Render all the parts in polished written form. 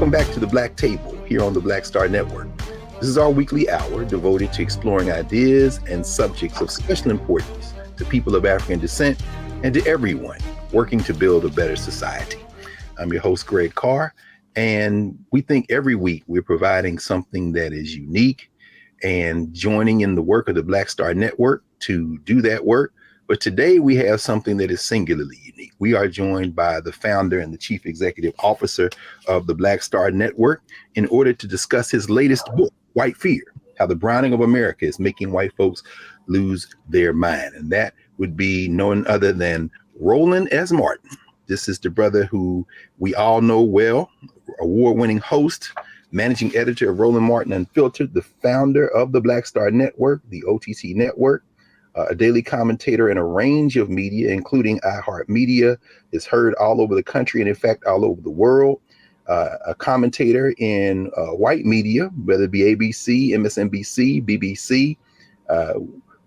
Welcome back to the Black Table here on the Black Star Network. This is our weekly hour devoted to exploring ideas and subjects of special importance to people of African descent and to everyone working to build a better society. I'm your host, Greg Carr, and we think every week we're providing something that is unique and joining in the work of the Black Star Network to do that work. But today we have something that is singularly unique. We are joined by the founder and the chief executive officer of the Black Star Network in order to discuss his latest book, White Fear, How the Browning of America is Making White Folks Lose Their Mind. And that would be none other than Roland S. Martin. This is the brother who we all know well, award-winning host, managing editor of Roland Martin Unfiltered, the founder of the Black Star Network, the OTT network, a daily commentator in a range of media, including iHeartMedia, is heard all over the country and, in fact, all over the world. A commentator in white media, whether it be ABC, MSNBC, BBC.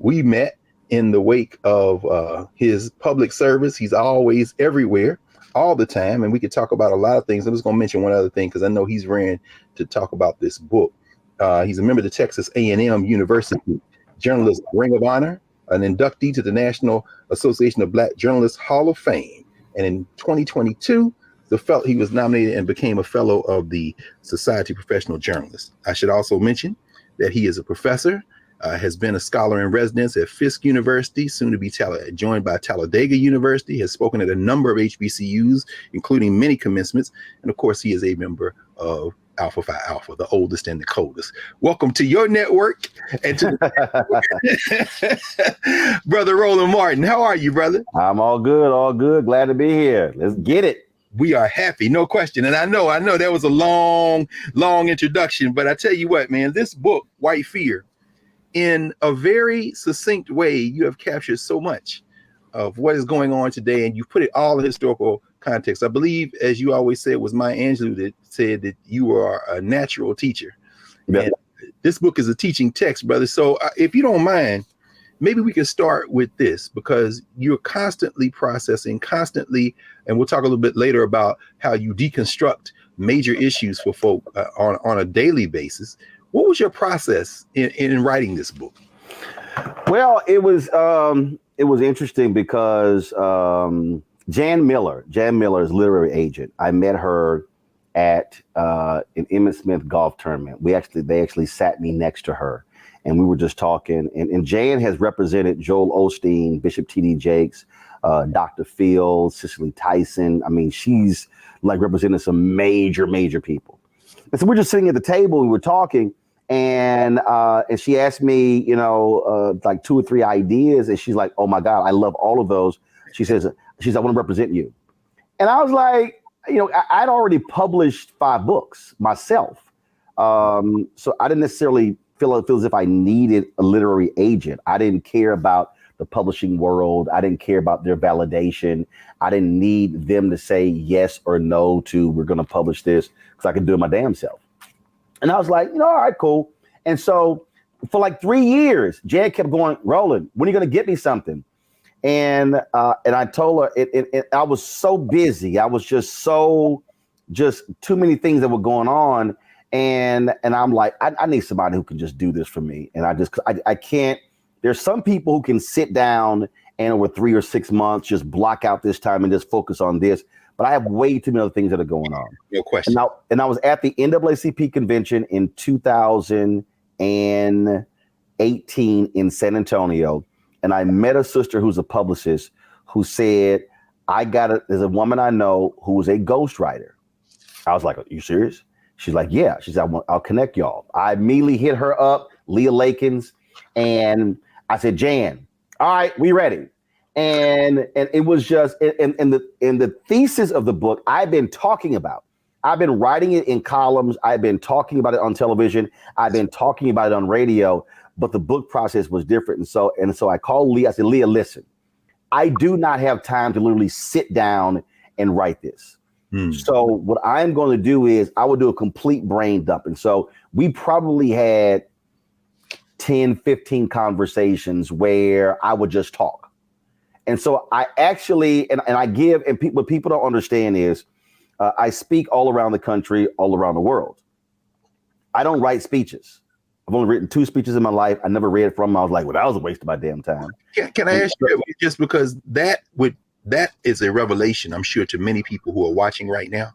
We met in the wake of his public service. He's always everywhere, all the time, and we could talk about a lot of things. I'm just going to mention one other thing because I know he's ran to talk about this book. He's a member of the Texas A&M University Journalist Ring of Honor, an inductee to the National Association of Black Journalists Hall of Fame. And in 2022, he was nominated and became a fellow of the Society of Professional Journalists. I should also mention that he is a professor, has been a scholar in residence at Fisk University, soon to be joined by Talladega University, has spoken at a number of HBCUs, including many commencements. And of course, he is a member of Alpha Phi Alpha, the oldest and the coldest. Welcome to your network and to Brother Roland Martin. How are you, brother? I'm all good, all good. Glad to be here. Let's get it. We are happy, no question. And I know that was a long introduction, but I tell you what, man, this book, White Fear, in a very succinct way, you have captured so much of what is going on today, and you put it all in historical context. I believe, as you always said, it was Maya Angelou that said that you are a natural teacher. Yeah. And this book is a teaching text, brother. So if you don't mind, maybe we can start with this, because you're constantly processing, and we'll talk a little bit later about how you deconstruct major issues for folk on a daily basis. What was your process in writing this book? Well, it was interesting because Jan Miller is literary agent. I met her at an Emmett Smith golf tournament. They actually sat me next to her, and we were just talking. And Jan has represented Joel Osteen, Bishop T.D. Jakes, Dr. Fields, Cicely Tyson. I mean, she's like represented some major people. And so we're just sitting at the table, we were talking, and she asked me, like 2 or 3 ideas, and she's like, "Oh my God, I love all of those." She says, "I want to represent you," and I was like, I'd already published 5 books myself, so I didn't necessarily feel as if I needed a literary agent. I didn't care about the publishing world. I didn't care about their validation. I didn't need them to say yes or no to we're going to publish this, because I could do it my damn self. And I was like, all right, cool. And so for like 3 years, Jan kept going, "Roland, when are you going to get me something?" And I told her, I was so busy. I was just too many things that were going on. And I'm like, I need somebody who can just do this for me. And I can't. There's some people who can sit down and over 3 or 6 months just block out this time and just focus on this. But I have way too many other things that are going on. No question. And I was at the NAACP convention in 2018 in San Antonio, and I met a sister who's a publicist who said, there's a woman I know who is a ghostwriter. I was like, "Are you serious?" She's like, "Yeah." She said, "I'll connect y'all." I immediately hit her up, Leah Lakins, and I said, "Jan, all right, we ready." And it was just, and the thesis of the book I've been talking about. I've been writing it in columns. I've been talking about it on television. I've been talking about it on radio, but the book process was different. And so I called Leah. I said, "Leah, listen, I do not have time to literally sit down and write this. So what I'm going to do is I will do a complete brain dump." And so we probably had 10, 15 conversations where I would just talk. And so I actually, and I give, and what people don't understand is I speak all around the country, all around the world. I don't write speeches. I've only written 2 speeches in my life. I never read from them. I was like, well, that was a waste of my damn time. Can I ask you, just because that is a revelation, I'm sure, to many people who are watching right now.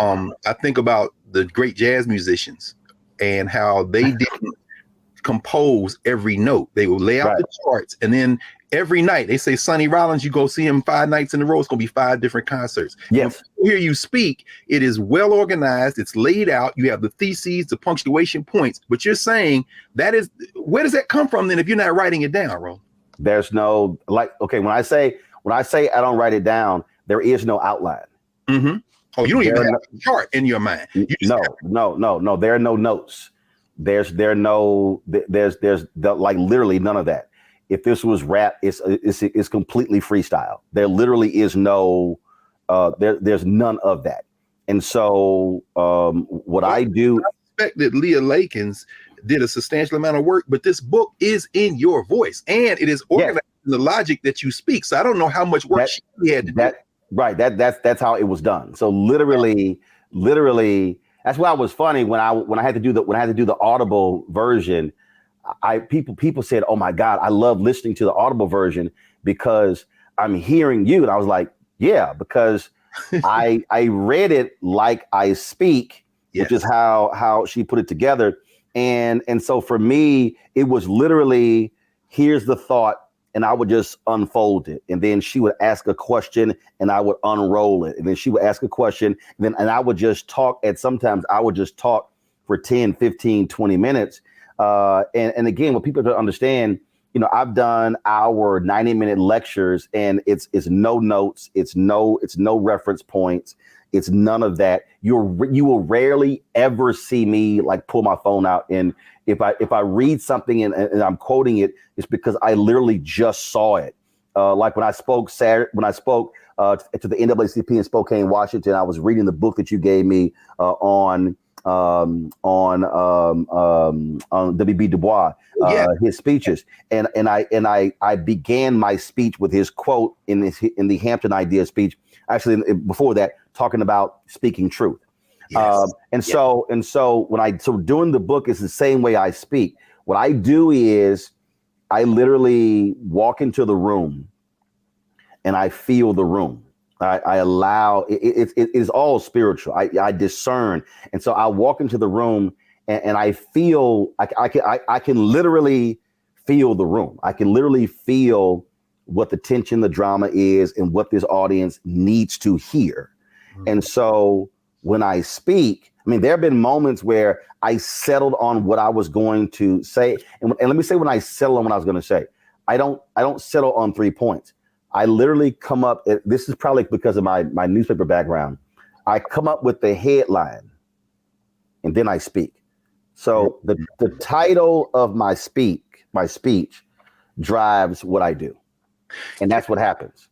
I think about the great jazz musicians and how they didn't compose every note. They would lay out the charts, and then every night they say, Sonny Rollins, you go see him 5 nights in a row, it's gonna be 5 different concerts. Yes. When you hear you speak, it is well organized, it's laid out, you have the theses, the punctuation points, but you're saying that is, where does that come from then if you're not writing it down, Ron? There's no, like, okay, when I say I don't write it down, there is no outline. Mm-hmm. Oh, you don't even have a chart in your mind. No. There are no notes. There's like literally none of that. If this was rap, it's completely freestyle. There literally is no, there's none of that. And so I do. I expect that Leah Lakins did a substantial amount of work, but this book is in your voice and it is organized in the logic that you speak. So I don't know how much work she had to do. Right. That's how it was done. So literally, that's why it was funny when I had to do the Audible version. People said, "Oh my God, I love listening to the Audible version because I'm hearing you." And I was like, "Yeah," because I read it like I speak, which is how she put it together. And so for me, it was literally, here's the thought, and I would just unfold it. And then she would ask a question and I would unroll it. And then she would ask a question and I would just talk. And sometimes I would just talk for 10, 15, 20 minutes. And again, what people don't understand, I've done our 90-minute lectures and it's no notes. It's no reference points. It's none of that. You will rarely ever see me like pull my phone out. And if I read something and I'm quoting it, it's because I literally just saw it. Like when I spoke to the NAACP in Spokane, Washington, I was reading the book that you gave me on W.B. Du Bois, his speeches, and I began my speech with his quote in the Hampton Idea speech. Actually, before that, talking about speaking truth. So doing the book is the same way I speak. What I do is I literally walk into the room and I feel the room. I allow it is all spiritual. I discern. And so I walk into the room and I feel I can literally feel the room. I can literally feel what the tension, the drama is, and what this audience needs to hear. Mm-hmm. And so when I speak, there have been moments where I settled on what I was going to say. And let me say, when I settle on what I was going to say, I don't settle on 3 points. I literally come up, this is probably because of my newspaper background. I come up with the headline and then I speak. So the title of my speech drives what I do. And that's what happens.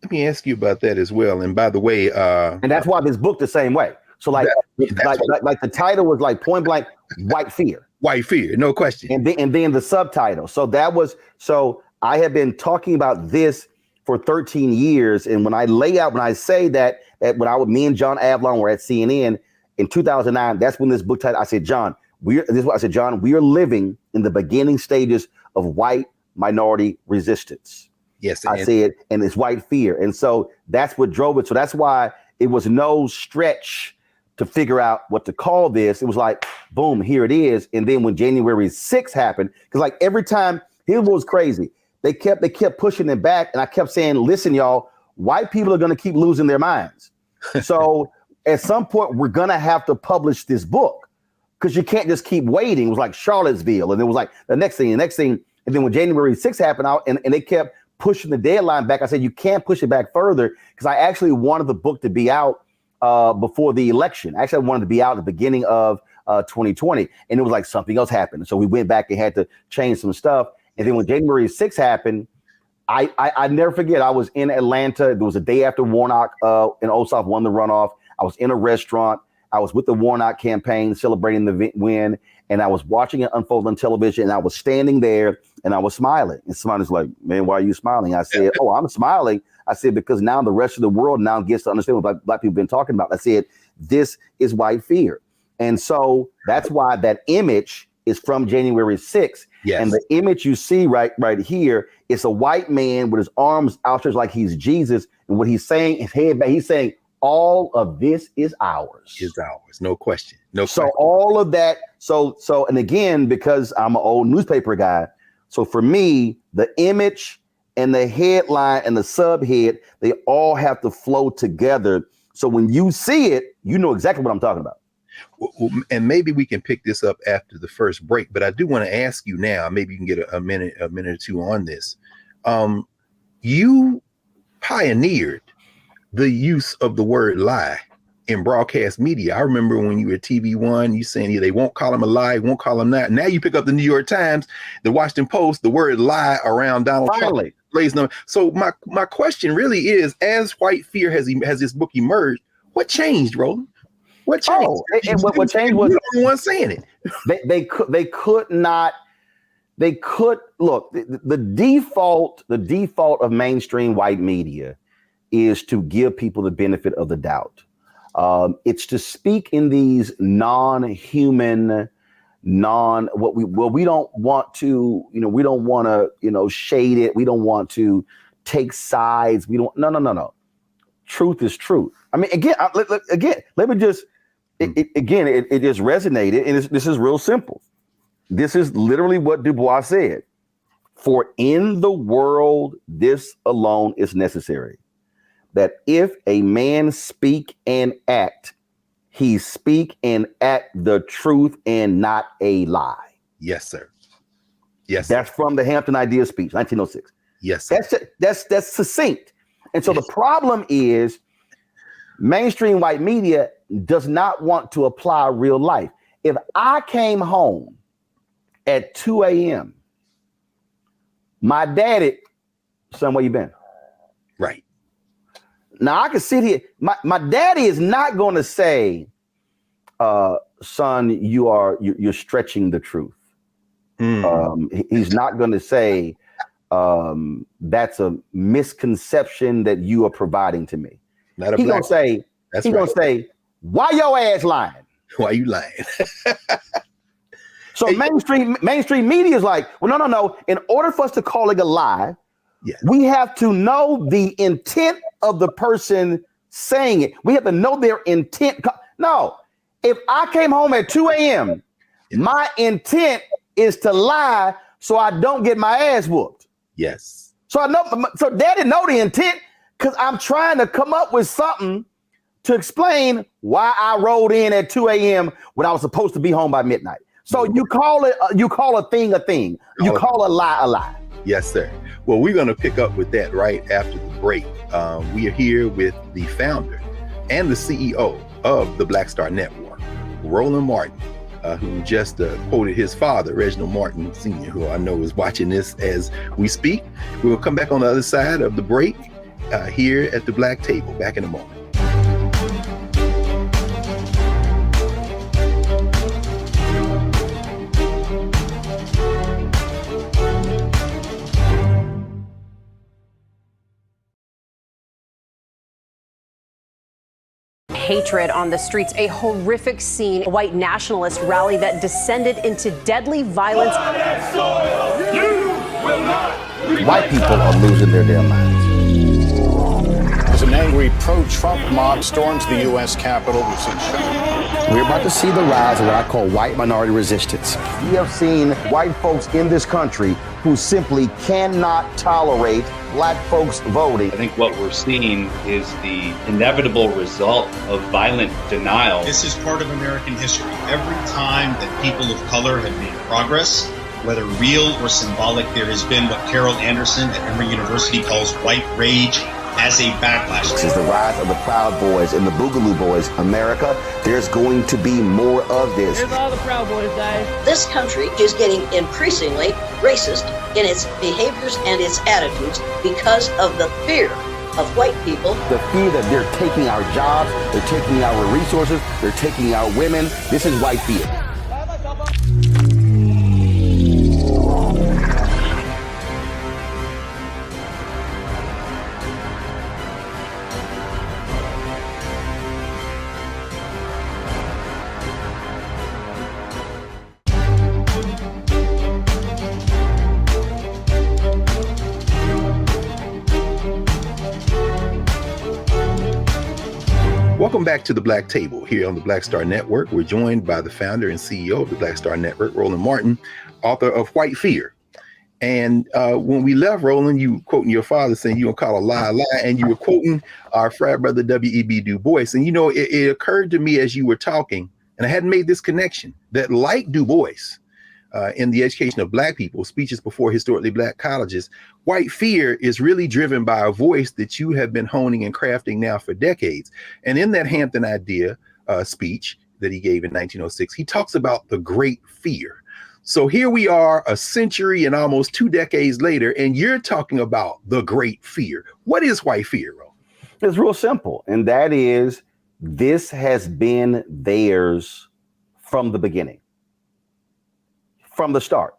Let me ask you about that as well. And by the way, and that's why this book the same way. So like the title was like point blank, white fear. White fear, no question. And then the subtitle. So I have been talking about this for 13 years. And when I say that when me and John Avlon were at CNN in 2009, that's when this book title, I said, John, we are living in the beginning stages of white minority resistance. Yes. I said, and it's white fear. And so that's what drove it. So that's why it was no stretch to figure out what to call this. It was like, boom, here it is. And then when January 6th happened, because like every time, here's what was crazy. They kept pushing it back. And I kept saying, listen, y'all, white people are going to keep losing their minds. So at some point, we're going to have to publish this book because you can't just keep waiting. It was like Charlottesville. And it was like the next thing. And then when January 6th happened out and they kept pushing the deadline back, I said, you can't push it back further because I actually wanted the book to be out before the election. Actually, I wanted to be out at the beginning of 2020. And it was like something else happened. So we went back and had to change some stuff. And then when January 6th happened, I never forget, I was in Atlanta. It was the day after Warnock and Ossoff won the runoff. I was in a restaurant. I was with the Warnock campaign celebrating the win. And I was watching it unfold on television. And I was standing there and I was smiling. And somebody's like, man, why are you smiling? I said, oh, I'm smiling. I said, because now the rest of the world now gets to understand what black people have been talking about. I said, this is white fear. And so that's why that image is from January 6th. Yes. And the image you see right here is a white man with his arms outstretched like he's Jesus. And what he's saying, his head back, he's saying, all of this is ours. Is ours. No question. So all of that. So, and again, because I'm an old newspaper guy. So for me, the image and the headline and the subhead, they all have to flow together. So when you see it, you know exactly what I'm talking about. Well, and maybe we can pick this up after the first break, but I do want to ask you now, maybe you can get a minute or two on this. You pioneered the use of the word lie in broadcast media. I remember when you were at TV1, you saying, yeah, they won't call him a lie, won't call him that. Now you pick up the New York Times, the Washington Post, the word lie around Donald Trump. So my question really is, as white fear has this book emerged, what changed, Roland? What changed? What changed was you're the only one saying it. They could not. They could look. The default of mainstream white media is to give people the benefit of the doubt. It's to speak in these non-human, we don't want to, we don't want to, shade it. We don't want to take sides. No. Truth is truth. I mean, again, let me just, it just resonated. And this is real simple. This is literally what Du Bois said. For in the world, this alone is necessary. That if a man speak and act, he speak and act the truth and not a lie. Yes, sir. Yes. That's from the Hampton Ideas speech, 1906. Yes, sir. That's succinct. And so the problem is mainstream white media does not want to apply real life. If I came home at 2 a.m., my daddy, son, where you been? Right. Now I can sit here. My daddy is not going to say, son, you're stretching the truth. He's not going to say, that's a misconception that you are providing to me. He's going to say, why your ass lying? Why you lying? So mainstream media is like, well, no. In order for us to call it a lie, we have to know the intent of the person saying it. We have to know their intent. No, if I came home at 2 a.m., my intent is to lie so I don't get my ass whooped. Yes. So daddy know the intent because I'm trying to come up with something to explain why I rolled in at 2 a.m. when I was supposed to be home by midnight. So you call a thing a thing. You call a lie a lie. Yes, sir. Well, we're going to pick up with that right after the break. We are here with the founder and the CEO of the Black Star Network, Roland Martin, who just quoted his father, Reginald Martin Sr., who I know is watching this as we speak. We will come back on the other side of the break here at the Black Table. Back in a moment. Hatred on the streets, a horrific scene, a white nationalist rally that descended into deadly violence. White people are losing their damn minds. As an angry pro-Trump mob storms the U.S. Capitol, we've seen We're about to see the rise of what I call white minority resistance. We have seen white folks in this country who simply cannot tolerate black folks voting. I think what we're seeing is the inevitable result of violent denial. This is part of American history. Every time that people of color have made progress, whether real or symbolic, there has been what Carol Anderson at Emory University calls white rage as a backlash. This is the rise of the Proud Boys and the Boogaloo Boys. America, there's going to be more of this. Here's all the Proud Boys, guys. This country is getting increasingly racist in its behaviors and its attitudes because of the fear of white people. The fear that they're taking our jobs, they're taking our resources, they're taking our women. This is white fear. Welcome back to the Black Table here on the Black Star Network. We're joined by the founder and CEO of the Black Star Network, Roland Martin, author of White Fear. And when we left, Roland, you were quoting your father saying you don't call a lie a lie, and you were quoting our frat brother W.E.B. Du Bois. And, it occurred to me as you were talking, and I hadn't made this connection, that like Du Bois, in the education of Black people, speeches before historically Black colleges, White Fear is really driven by a voice that you have been honing and crafting now for decades. And in that Hampton Idea speech that he gave in 1906, he talks about the great fear. So here we are a century and almost 2 decades later, and you're talking about the great fear. What is White Fear, Ro? It's real simple. And that is, this has been theirs from the beginning, from the start.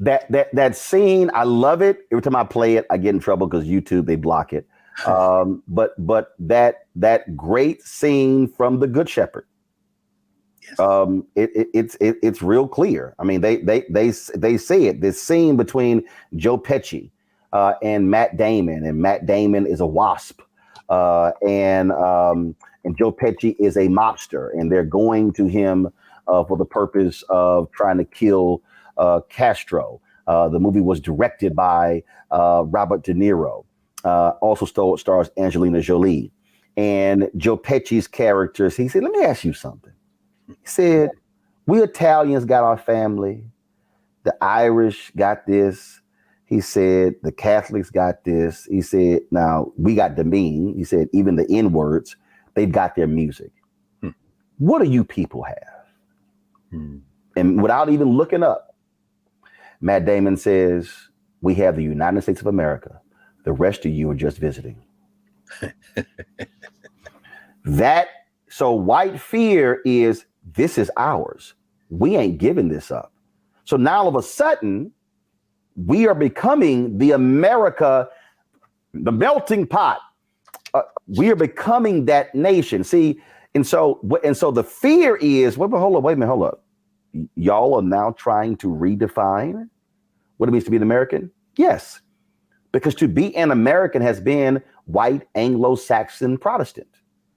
That scene, I love it. Every time I play it, I get in trouble because YouTube, they block it. But that great scene from The Good Shepherd, it's real clear. I mean, they say it. This scene between Joe Pesci and Matt Damon, and Matt Damon is a wasp, and Joe Pesci is a mobster, and they're going to him for the purpose of trying to kill Castro. The movie was directed by Robert De Niro. Also stars Angelina Jolie. And Joe Pesci's characters, he said, let me ask you something. He said, we Italians got our family. The Irish got this. He said, the Catholics got this. He said, now we got the mean. He said, even the N-words, they've got their music. What do you people have? And without even looking up, Matt Damon says, we have the United States of America. The rest of you are just visiting. So White Fear is, this is ours. We ain't giving this up. So now all of a sudden, we are becoming the America, the melting pot. We are becoming that nation. See, and so the fear is, wait a minute, hold up. Y'all are now trying to redefine what it means to be an American? Yes, because to be an American has been white, Anglo-Saxon, Protestant.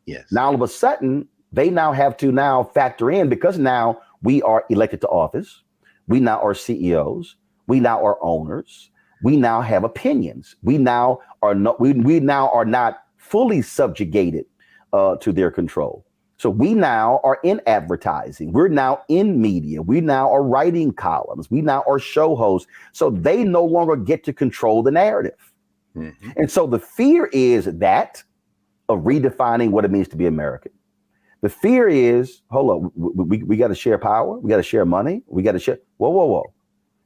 Yes. Now all of a sudden, they now have to now factor in, because now we are elected to office. We now are CEOs. We now are owners. We now have opinions. We now are not fully subjugated to their control. So we now are in advertising. We're now in media. We now are writing columns. We now are show hosts. So they no longer get to control the narrative. And so the fear is that of redefining what it means to be American. The fear is, hold up, we got to share power. We got to share money. We got to share. Whoa.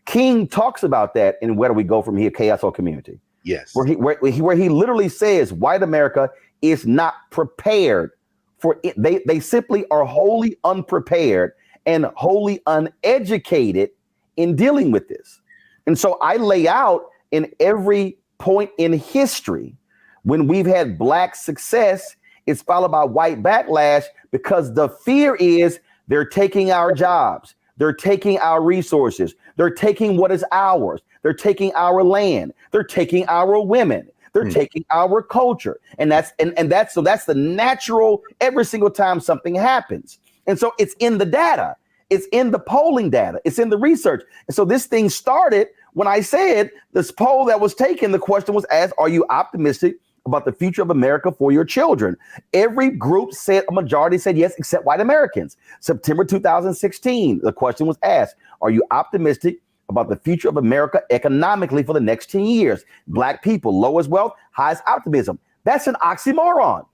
King talks about that in Where Do We Go From Here, Chaos or Community. Yes. Where he literally says white America is not prepared for it. They simply are wholly unprepared and wholly uneducated in dealing with this. And so I lay out in every point in history when we've had Black success, it's followed by white backlash, because the fear is they're taking our jobs. They're taking our resources. They're taking what is ours. They're taking our land. They're taking our women. They're taking our culture. And that's the natural every single time something happens. And so it's in the data. It's in the polling data. It's in the research. And so this thing started when I said this poll that was taken, the question was asked, are you optimistic about the future of America for your children? Every group said, a majority said yes, except white Americans. September 2016, the question was asked, are you optimistic about the future of America economically for the next 10 years? Black people, lowest wealth, highest optimism. That's an oxymoron.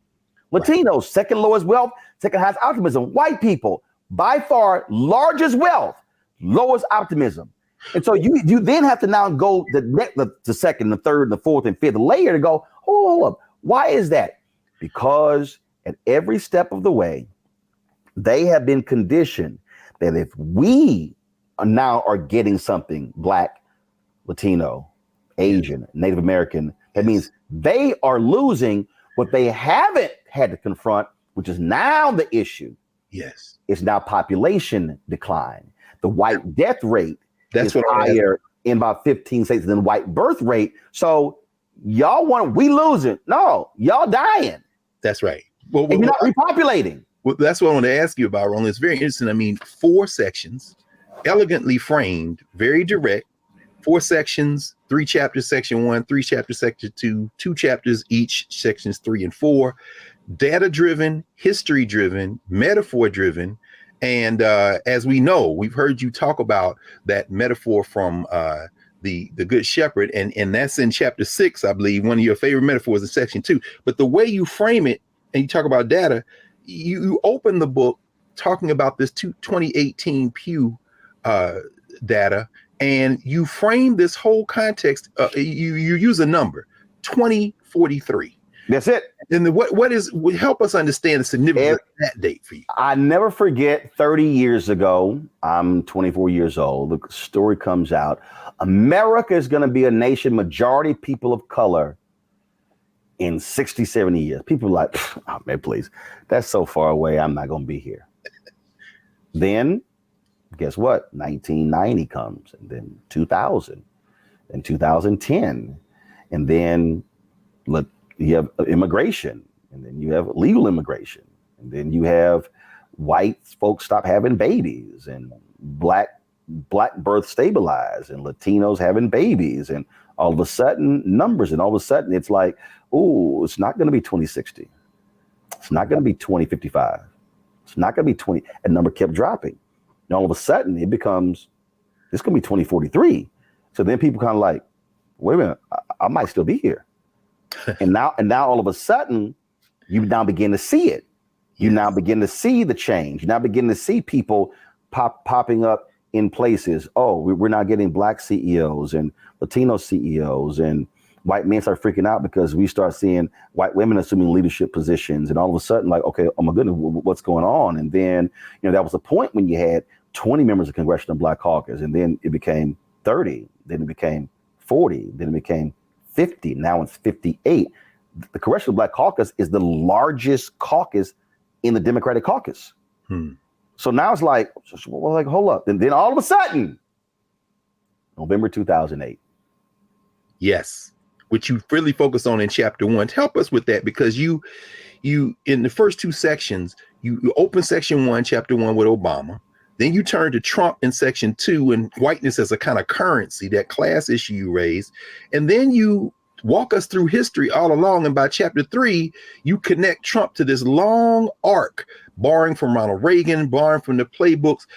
Latinos, second lowest wealth, second highest optimism. White people, by far largest wealth, lowest optimism. And so you then have to now go the second, the third, the fourth, and fifth layer to go, hold up. Why is that? Because at every step of the way, they have been conditioned that if we now are getting something, Black, Latino, Asian, Native American, that means they are losing what they haven't had to confront, which is now the issue. Yes. It's now population decline. The white death rate is higher in about 15 states than white birth rate. So y'all we losing. No, y'all dying. That's right. Well, and you're not repopulating. Well, that's what I want to ask you about, Roland. It's very interesting. I mean, 4 sections, elegantly framed, very direct. 4 sections, 3 chapters, section 1, 3 chapters, section 2, 2 chapters each, sections 3 and 4. Data-driven, history-driven, metaphor-driven. And as we know, we've heard you talk about that metaphor from the Good Shepherd, and that's in chapter 6, I believe. One of your favorite metaphors in section 2. But the way you frame it, and you talk about data, you open the book talking about this 2018 Pew data, and you frame this whole context. You use a number, 2043. That's it. And would help us understand the significance of that date for you. I never forget 30 years ago, I'm 24 years old, the story comes out. America is going to be a nation, majority people of color in 60, 70 years. People are like, oh man, please, that's so far away. I'm not going to be here. Then guess what? 1990 comes, and then 2000 and 2010. And then you have immigration, and then you have legal immigration. And then you have white folks stop having babies, and black birth stabilize, and Latinos having babies, and all of a sudden numbers, and all of a sudden it's like, oh, it's not going to be 2060. It's not going to be 2055. It's not going to be 20. And number kept dropping. And all of a sudden it becomes, it's going to be 2043. So then people kind of like, wait a minute, I might still be here. and now all of a sudden you now begin to see it. You now begin to see the change. You now begin to see people popping up in places. Oh, we're not getting black CEOs and Latino CEOs, and white men start freaking out because we start seeing white women assuming leadership positions, and all of a sudden, like, okay, oh my goodness, what's going on? And then, that was the point when you had 20 members of Congressional Black Caucus, and then it became 30, then it became 40, then it became 50. Now it's 58. The Congressional Black Caucus is the largest caucus in the Democratic caucus. So now it's like, well, hold up. And then all of a sudden, November 2008. Yes, which you really focus on in chapter 1. Help us with that, because you in the first 2 sections, you open section 1, chapter 1 with Obama. Then you turn to Trump in section 2 and whiteness as a kind of currency, that class issue you raised. And then you walk us through history all along. And by chapter 3, you connect Trump to this long arc, borrowing from Ronald Reagan, borrowing from the playbooks,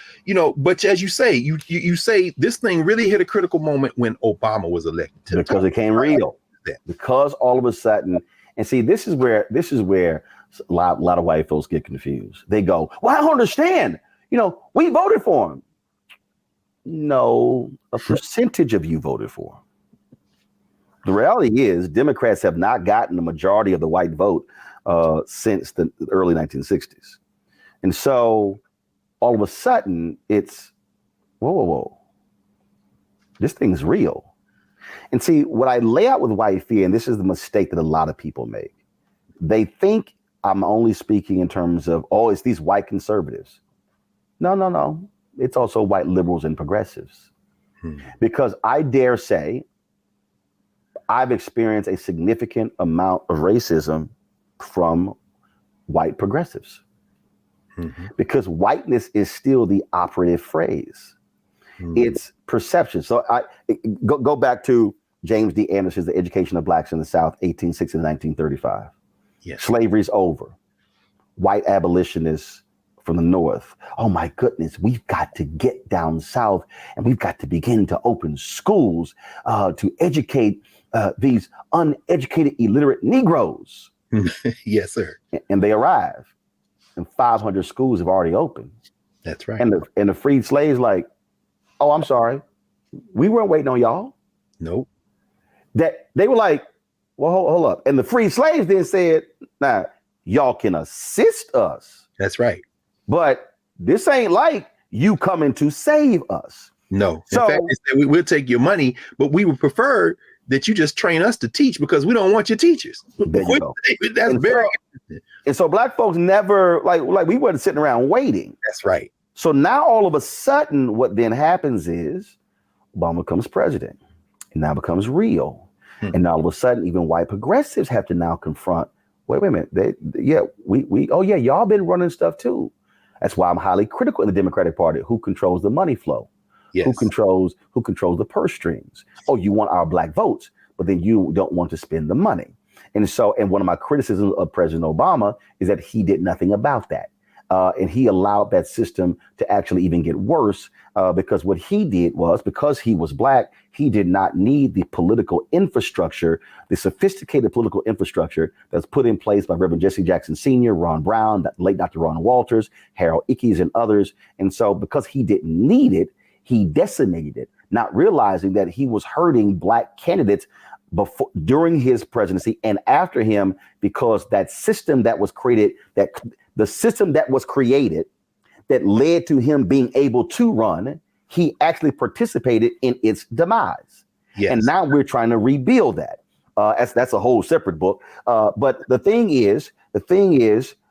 but as you say, you say this thing really hit a critical moment when Obama was elected. Because it came real. Because all of a sudden, and see, this is where a lot of white folks get confused. They go, well, I don't understand. We voted for him. No, a percentage of you voted for him. The reality is Democrats have not gotten the majority of the white vote since the early 1960s. And so all of a sudden it's, whoa. This thing's real. And see, what I lay out with white fear, and this is the mistake that a lot of people make. They think I'm only speaking in terms of, it's these white conservatives. No. It's also white liberals and progressives. Because I dare say, I've experienced a significant amount of racism from white progressives, because whiteness is still the operative phrase. It's perception. So I go back to James D. Anderson's The Education of Blacks in the South, 1860 to 1935. Yes. Slavery's over. White abolitionists from the North. Oh my goodness, we've got to get down South, and we've got to begin to open schools to educate these uneducated, illiterate Negroes. Yes, sir. And they arrive, and 500 schools have already opened. That's right. And the freed slaves like, oh, I'm sorry, we weren't waiting on y'all. Nope. That they were like, well, hold up. And the freed slaves then said, nah, y'all can assist us. That's right. But this ain't like you coming to save us. No. So, in fact, they said, we'll take your money, but we would prefer that you just train us to teach, because we don't want your teachers. There you go. That's and very interesting. And so black folks never, like we weren't sitting around waiting. That's right. So now all of a sudden, what then happens is Obama becomes president, and now becomes real. And now all of a sudden, even white progressives have to now confront wait a minute. Y'all been running stuff too. That's why I'm highly critical in the Democratic Party. Who controls the money flow? Yes. Who controls the purse strings? Oh, you want our black votes, but then you don't want to spend the money. And one of my criticisms of President Obama is that he did nothing about that. And he allowed that system to actually even get worse because what he did was, because he was black, he did not need the political infrastructure, the sophisticated political infrastructure that's put in place by Reverend Jesse Jackson Sr., Ron Brown, late Dr. Ron Walters, Harold Ickes, and others. And so because he didn't need it, he decimated it, not realizing that he was hurting black candidates during his presidency and after him, because that system that was created, that led to him being able to run, he actually participated in its demise. Yes. And now we're trying to rebuild that. That's a whole separate book. But the thing is,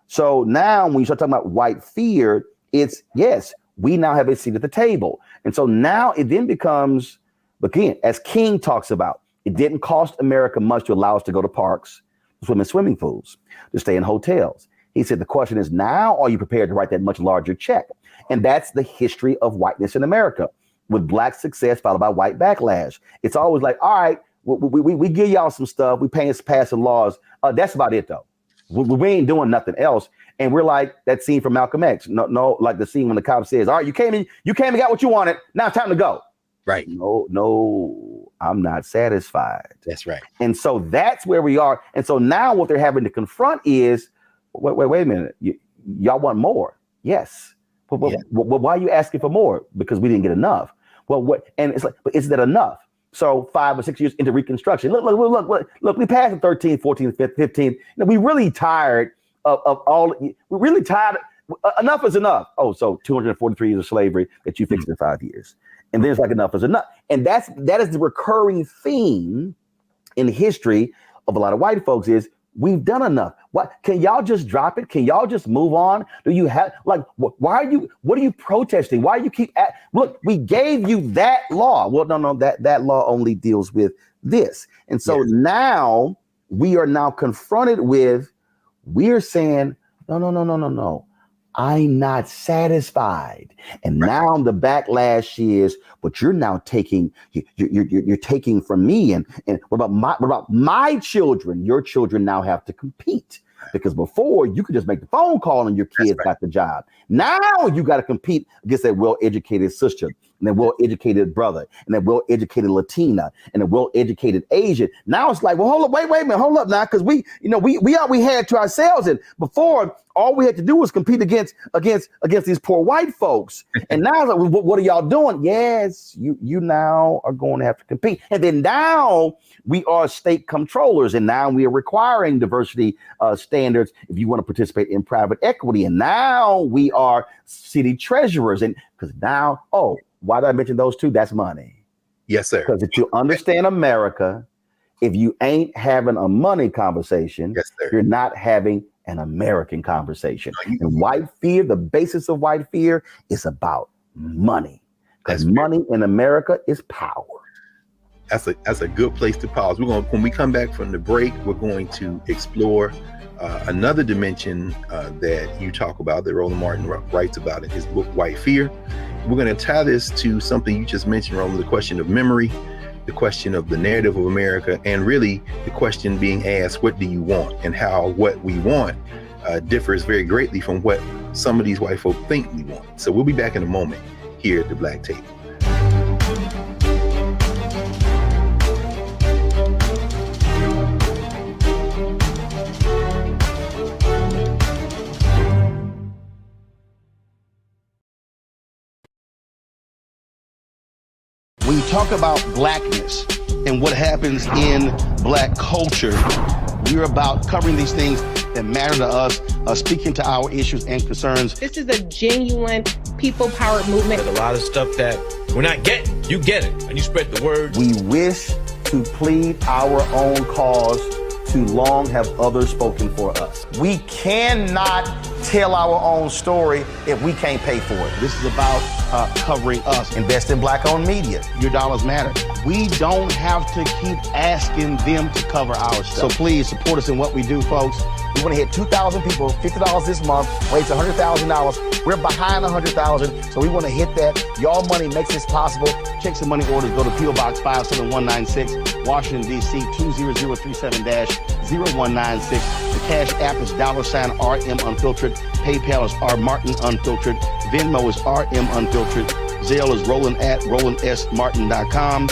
so now when you start talking about white fear, it's, yes, we now have a seat at the table. And so now it then becomes, again, as King talks about, it didn't cost America much to allow us to go to parks, swim in swimming pools, to stay in hotels. He said, the question is now, are you prepared to write that much larger check? And that's the history of whiteness in America, with black success followed by white backlash. It's always like, all right, we give y'all some stuff. We pass some laws. That's about it, though. We ain't doing nothing else. And we're like that scene from Malcolm X. No, like the scene when the cop says, all right, you came and got what you wanted. Now it's time to go. Right. No, I'm not satisfied. That's right. And so that's where we are. And so now what they're having to confront is, wait a minute. Y'all want more? Yes. But why are you asking for more? Because we didn't get enough. Well, what? And it's like, but is that enough? So 5 or 6 years into Reconstruction, look, we passed the 13th, 14th, 15th. We really tired of all. We're really tired. Enough is enough. Oh, so 243 years of slavery that you fixed in 5 years. And then it's like enough is enough. And that is the recurring theme in history of a lot of white folks is we've done enough. What can y'all just drop it? Can y'all just move on? Do you have what are you protesting? Why do you keep look, we gave you that law. Well, no, that law only deals with this. And so now we are now confronted with, we're saying, no. I'm not satisfied. And now the backlash is, but you're now taking, you're taking from me. And what about my children? Your children now have to compete. Because before you could just make the phone call and your kids got the job. Now you got to compete against that well-educated sister and that well-educated brother and that well-educated Latina and a well-educated Asian. Now it's like, well, hold up, wait a minute, hold up now, because we had to ourselves. And before, all we had to do was compete against these poor white folks. And now it's like, what are y'all doing? Yes, you now are going to have to compete. And then now we are state controllers, and now we are requiring diversity standards if you want to participate in private equity. And now we are city treasurers. And because now, why did I mention those two? That's money. Yes, sir. Because if you understand America, if you ain't having a money conversation, you're not having an American conversation. And white fear, the basis of white fear is about money. Because money in America is power. That's a good place to pause. When we come back from the break, we're going to explore another dimension that you talk about, that Roland Martin writes about in his book, White Fear. We're going to tie this to something you just mentioned, Roland, the question of memory, the question of the narrative of America, and really the question being asked, what do you want? And how what we want differs very greatly from what some of these white folk think we want. So we'll be back in a moment here at the Black Table. When you talk about blackness and what happens in black culture, we're about covering these things that matter to us, speaking to our issues and concerns. This is a genuine people-powered movement. There's a lot of stuff that we're not getting. You get it, and you spread the word. We wish to plead our own cause. Too long have others spoken for us. We cannot tell our own story if we can't pay for it. This is about covering us. Invest in black-owned media. Your dollars matter. We don't have to keep asking them to cover our stuff. So please support us in what we do, folks. We want to hit 2,000 people, $50 this month, raise $100,000. We're behind 100,000, so we want to hit that. Y'all money makes this possible. Check some money orders. Go to P.O. Box 57196, Washington, D.C. 20037-0196. The Cash App is $RM Unfiltered. PayPal is R Martin Unfiltered. Venmo is RM Unfiltered. Zelle is Roland at RolandSMartin.com.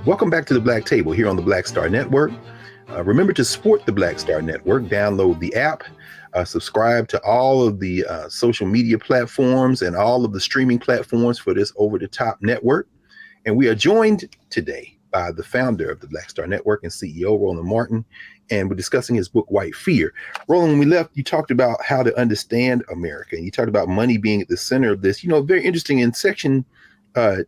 Welcome back to the Black Table here on the Black Star Network. Remember to support the Black Star Network. Download the app, subscribe to all of the social media platforms and all of the streaming platforms for this over-the-top network. And we are joined today by the founder of the Black Star Network and CEO, Roland Martin, and we're discussing his book, White Fear. Roland, when we left, you talked about how to understand America, and you talked about money being at the center of this. You know, very interesting. In section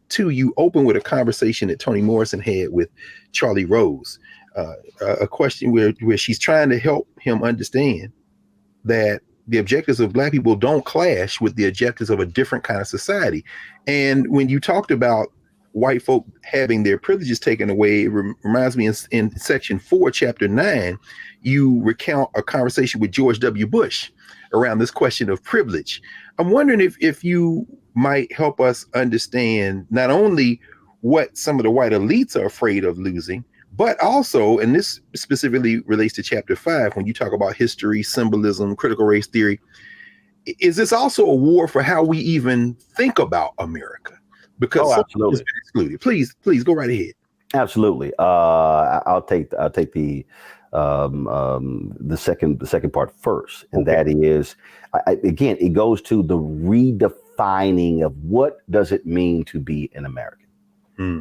2, you open with a conversation that Toni Morrison had with Charlie Rose, a question where she's trying to help him understand that the objectives of Black people don't clash with the objectives of a different kind of society. And when you talked about white folk having their privileges taken away, it reminds me in section 4, chapter 9, you recount a conversation with George W. Bush around this question of privilege. I'm wondering if you might help us understand not only what some of the white elites are afraid of losing, but also, and this specifically relates to chapter 5, when you talk about history, symbolism, critical race theory, is this also a war for how we even think about America? Because absolutely. Excluded. Please go right ahead. Absolutely. I'll take the second part first, and that is, again, it goes to the redefining of what does it mean to be an American.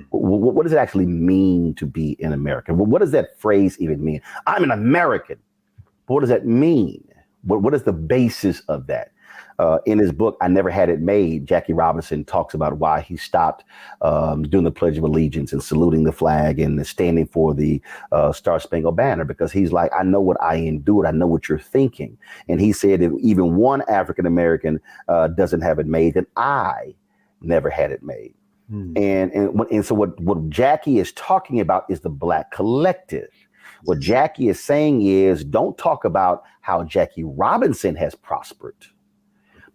What does it actually mean to be an American? What does that phrase even mean? I'm an American. What does that mean? What is the basis of that? In his book, I Never Had It Made, Jackie Robinson talks about why he stopped doing the Pledge of Allegiance and saluting the flag and standing for the Star Spangled Banner, because he's like, I know what I endured. I know what you're thinking. And he said, if even one African-American doesn't have it made, then I never had it made. And so what Jackie is talking about is the Black collective. What Jackie is saying is, don't talk about how Jackie Robinson has prospered.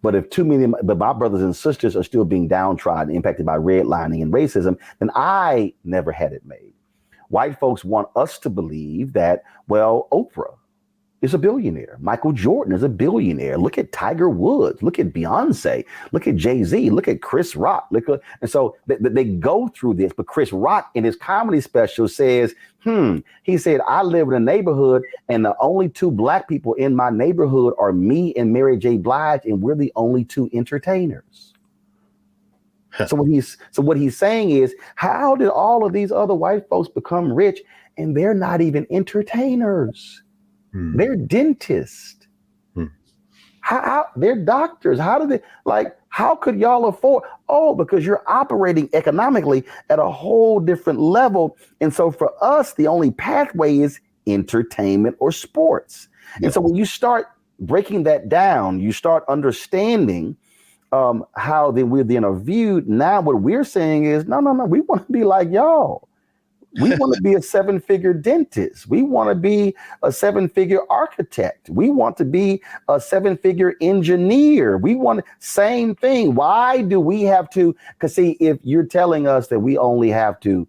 But if too many of my brothers and sisters are still being downtrodden, impacted by redlining and racism, then I never had it made. White folks want us to believe that, well, Oprah is a billionaire. Michael Jordan is a billionaire. Look at Tiger Woods. Look at Beyonce. Look at Jay-Z. Look at Chris Rock. And so they go through this. But Chris Rock in his comedy special says, he said, I live in a neighborhood and the only two Black people in my neighborhood are me and Mary J. Blige, and we're the only two entertainers. So what he's saying is, how did all of these other white folks become rich and they're not even entertainers? They're dentists. How they're doctors. How do they, how could y'all afford? Oh, because you're operating economically at a whole different level. And so for us, the only pathway is entertainment or sports. Yeah. And so when you start breaking that down, you start understanding how then we're then viewed. Now what we're saying is, no, we want to be like y'all. We want to be a 7-figure dentist. We want to be a 7-figure architect. We want to be a 7-figure engineer. We want same thing. Why do we have to? Because see, if you're telling us that we only have to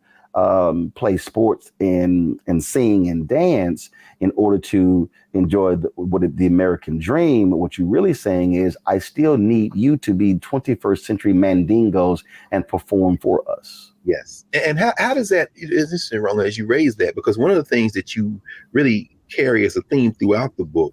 play sports and sing and dance in order to enjoy the American dream, what you're really saying is, I still need you to be 21st century mandingos and perform for us. Yes. And how does that, it's interesting, Roland, as you raise that, because one of the things that you really carry as a theme throughout the book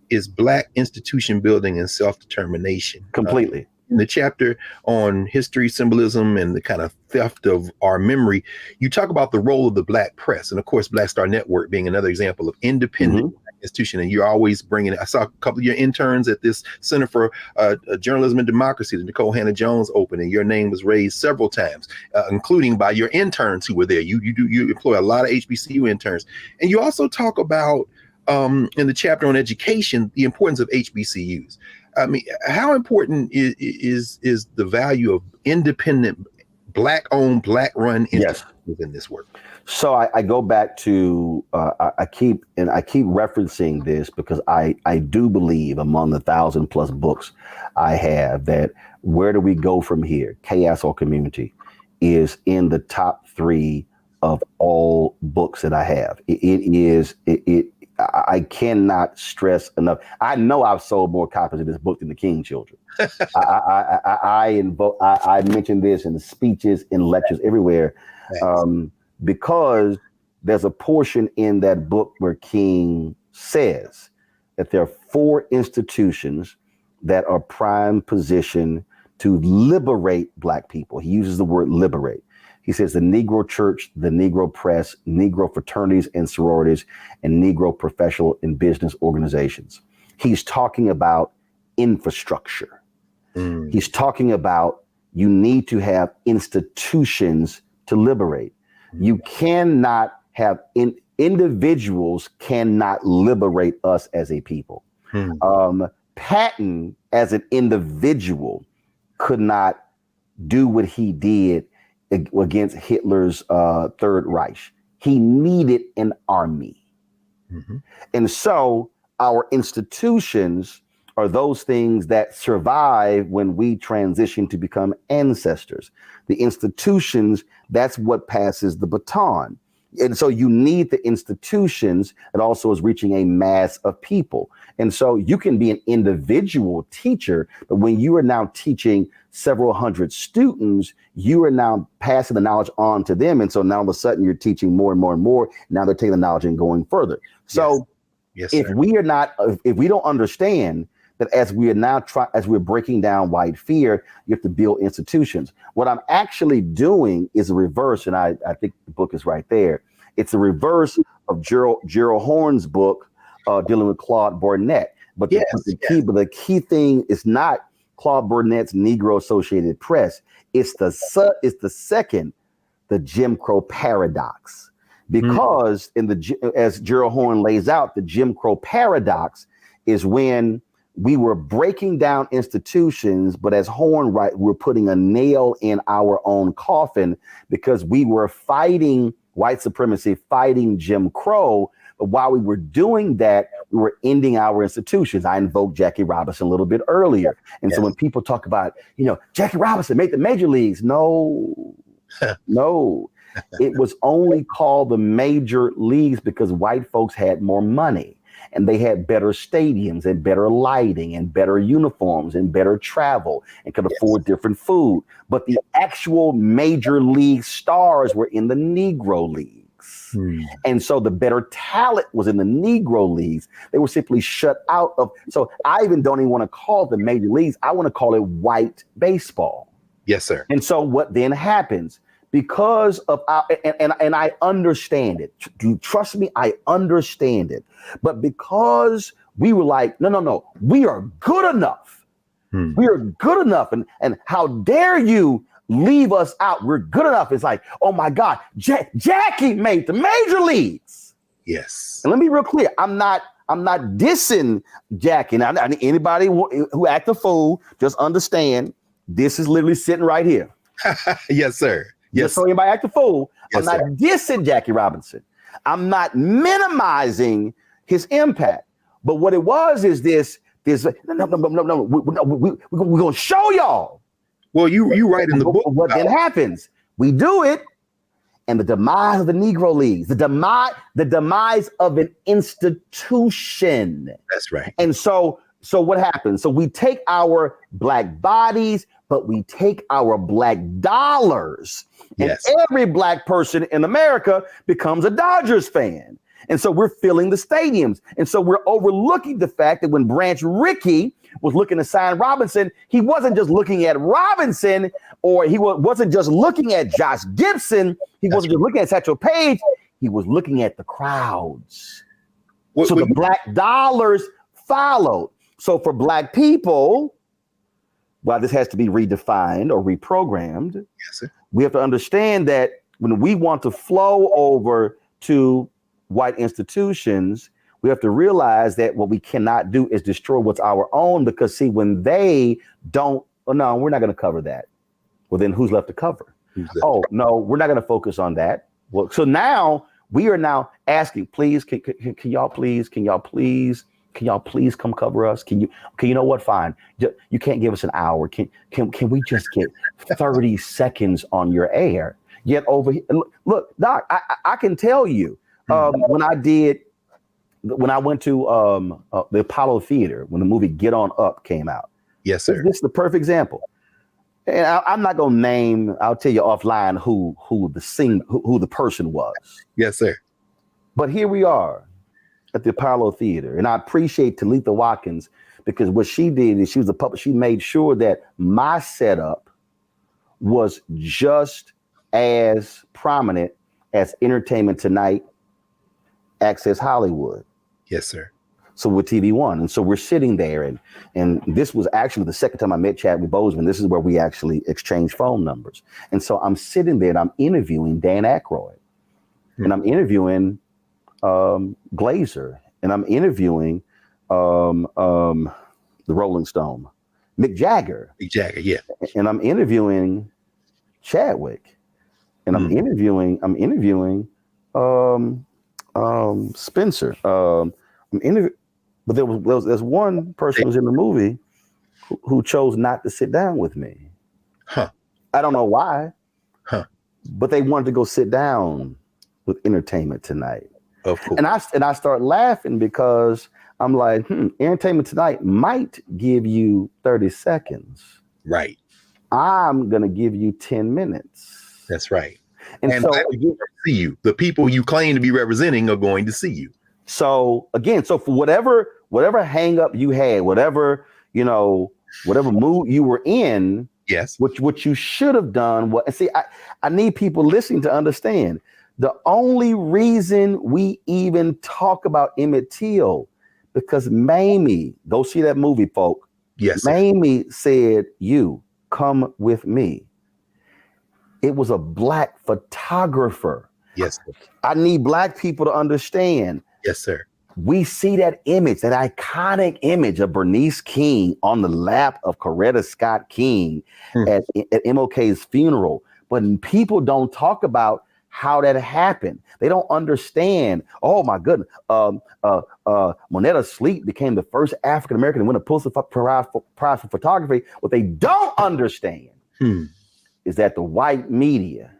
is Black institution building and self-determination. Completely. In the chapter on history, symbolism, and the kind of theft of our memory, you talk about the role of the Black press. And of course, Black Star Network being another example of independent institution, and you're always bringing it. I saw a couple of your interns at this Center for Journalism and Democracy, the Nicole Hannah-Jones Open, and your name was raised several times, including by your interns who were there. You employ a lot of HBCU interns, and you also talk about in the chapter on education the importance of HBCUs. I mean, how important is the value of independent, Black-owned, Black-run institutions within this work? So I go back to I keep referencing this because I do believe among the 1,000+ books I have that where do we go from here? Chaos or Community is in the top 3 of all books that I have. I cannot stress enough. I know I've sold more copies of this book than the King Children. I mention this in speeches, in lectures, everywhere. Because there's a portion in that book where King says that there are 4 institutions that are prime position to liberate Black people. He uses the word liberate. He says the Negro Church, the Negro Press, Negro fraternities and sororities, and Negro professional and business organizations. He's talking about infrastructure. He's talking about you need to have institutions to liberate. You cannot have individuals cannot liberate us as a people. Patton, as an individual, could not do what he did against Hitler's Third Reich. He needed an army. And so our institutions are those things that survive when we transition to become ancestors. The institutions, that's what passes the baton. And so you need the institutions that also is reaching a mass of people. And so you can be an individual teacher, but when you are now teaching several hundred students, you are now passing the knowledge on to them. And so now all of a sudden you're teaching more and more and more. Now they're taking the knowledge and going further. So if we don't understand that as we are now as we're breaking down white fear, you have to build institutions. What I'm actually doing is a reverse, and I think the book is right there. It's a reverse of Gerald Horne's book dealing with Claude Burnett. But the key thing is not Claude Burnett's Negro Associated Press. It's the second, the Jim Crow paradox. Because as Gerald Horne lays out, the Jim Crow paradox is when we were breaking down institutions, but as Horne we're putting a nail in our own coffin because we were fighting white supremacy, fighting Jim Crow. But while we were doing that, we were ending our institutions. I invoked Jackie Robinson a little bit earlier. And so when people talk about, Jackie Robinson made the major leagues, no, it was only called the major leagues because white folks had more money. And they had better stadiums and better lighting and better uniforms and better travel and could afford different food. But the actual major league stars were in the Negro leagues. And so the better talent was in the Negro leagues. They were simply shut out of. So I even don't even want to call it the major leagues. I want to call it white baseball. Yes, sir. And so what then happens? Because of our, and I understand it. Trust me, I understand it. But because we were like, no, we are good enough. We are good enough. And how dare you leave us out? We're good enough. It's like, oh my God, Jackie made the major leagues. Yes. And let me be real clear. I'm not dissing Jackie. Now, anybody who act a fool, just understand this is literally sitting right here. Yes, sir. Yes. Just so anybody act a fool. I'm not dissing Jackie Robinson. I'm not minimizing his impact. But what it was is this no. We're gonna show y'all. Well, you write in the book. What then happens? We do it, and the demise of the Negro Leagues, the demise of an institution. That's right. And so what happens? So we take our Black bodies, but we take our Black dollars. And every Black person in America becomes a Dodgers fan. And so we're filling the stadiums. And so we're overlooking the fact that when Branch Rickey was looking to sign Robinson, he wasn't just looking at Robinson, or he wasn't just looking at Josh Gibson. He wasn't just looking at Satchel Paige. He was looking at the crowds. So the black dollars followed. So for black people, while this has to be redefined or reprogrammed, yes, sir. We have to understand that when we want to flow over to white institutions, we have to realize that what we cannot do is destroy what's our own, because see, when they don't, oh, no, we're not going to cover that. Well, then who's left to cover? Oh, no, we're not going to focus on that. Well, so now we are now asking, please, can y'all please come cover us? Can you know what? Fine. You can't give us an hour. Can we just get 30 seconds on your air? Yet over here, look, Doc, I can tell you, when I went to the Apollo Theater, when the movie Get On Up came out. Yes, sir. This is the perfect example. And I'm not gonna name, I'll tell you offline who the person was. Yes, sir. But here we are at the Apollo Theater. And I appreciate Talitha Watkins, because what she did is she was a puppet. She made sure that my setup was just as prominent as Entertainment Tonight, Access Hollywood. Yes, sir. So with TV One. And so we're sitting there, and this was actually the second time I met Chadwick Boseman. This is where we actually exchanged phone numbers. And so I'm sitting there and I'm interviewing Dan Aykroyd, and I'm interviewing Glazer, and I'm interviewing the Rolling Stone, Mick Jagger. Mick Jagger, yeah. And I'm interviewing Chadwick, and I'm interviewing Spencer. But there's one person who was in the movie who chose not to sit down with me. Huh. I don't know why. Huh. But they wanted to go sit down with Entertainment Tonight. Of course. And I start laughing because I'm like, Entertainment Tonight might give you 30 seconds. Right. I'm gonna give you 10 minutes. That's right. And so see you. The people you claim to be representing are going to see you. So again, so for whatever hang up you had, whatever mood you were in, yes, what you should have done. I need people listening to understand the only reason we even talk about Emmett Till, because Mamie, go see that movie, folk. Yes, Mamie said, "You come with me." It was a black photographer. Yes, sir. I need black people to understand. Yes, sir. We see that image, that iconic image of Bernice King on the lap of Coretta Scott King at MLK's funeral. But people don't talk about how that happened. They don't understand. Oh my goodness. Monetta Sleep became the first African-American to win a Pulitzer Prize for photography. What they don't understand is that the white media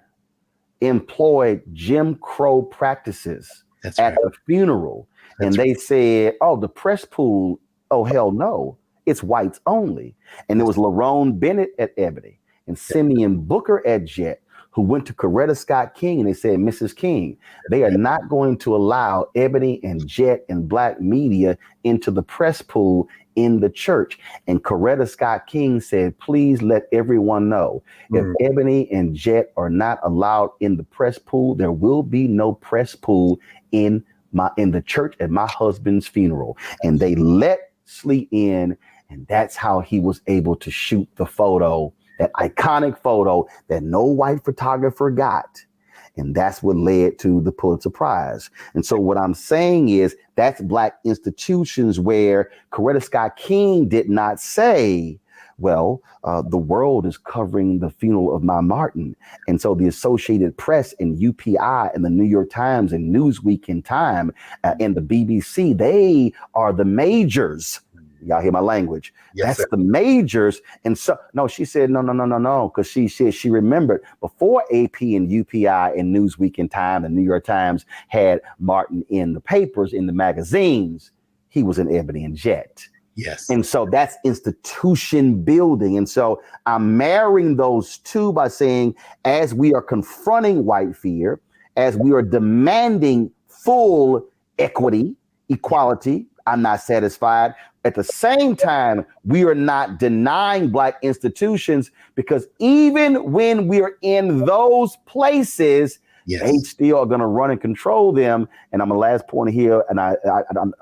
employed Jim Crow practices at the funeral. And they said, oh, the press pool, oh, hell no, it's whites only. And there was Lerone Bennett at Ebony and Simeon Booker at Jet, who went to Coretta Scott King, and they said, Mrs. King, they are not going to allow Ebony and Jet and black media into the press pool in the church. And Coretta Scott King said, please let everyone know, if Ebony and Jet are not allowed in the press pool, there will be no press pool in the church at my husband's funeral. And they let Sleet in, and that's how he was able to shoot the photo, that iconic photo that no white photographer got. And that's what led to the Pulitzer Prize. And so what I'm saying is that's black institutions where Coretta Scott King did not say, well, the world is covering the funeral of my Martin. And so the Associated Press and UPI and the New York Times and Newsweek and Time and the BBC, they are the majors. Y'all hear my language? Yes, That's sir. the majors. And so, no, she said, no. Because she said she remembered before AP and UPI and Newsweek and Time and New York Times had Martin in the papers, in the magazines, he was in Ebony and Jet. Yes. And so that's institution building. And so I'm marrying those two by saying, as we are confronting white fear, as we are demanding full equity, equality, I'm not satisfied. At the same time, we are not denying black institutions, because even when we're in those places, Yes. They still are going to run and control them. And I'm a last point here, and I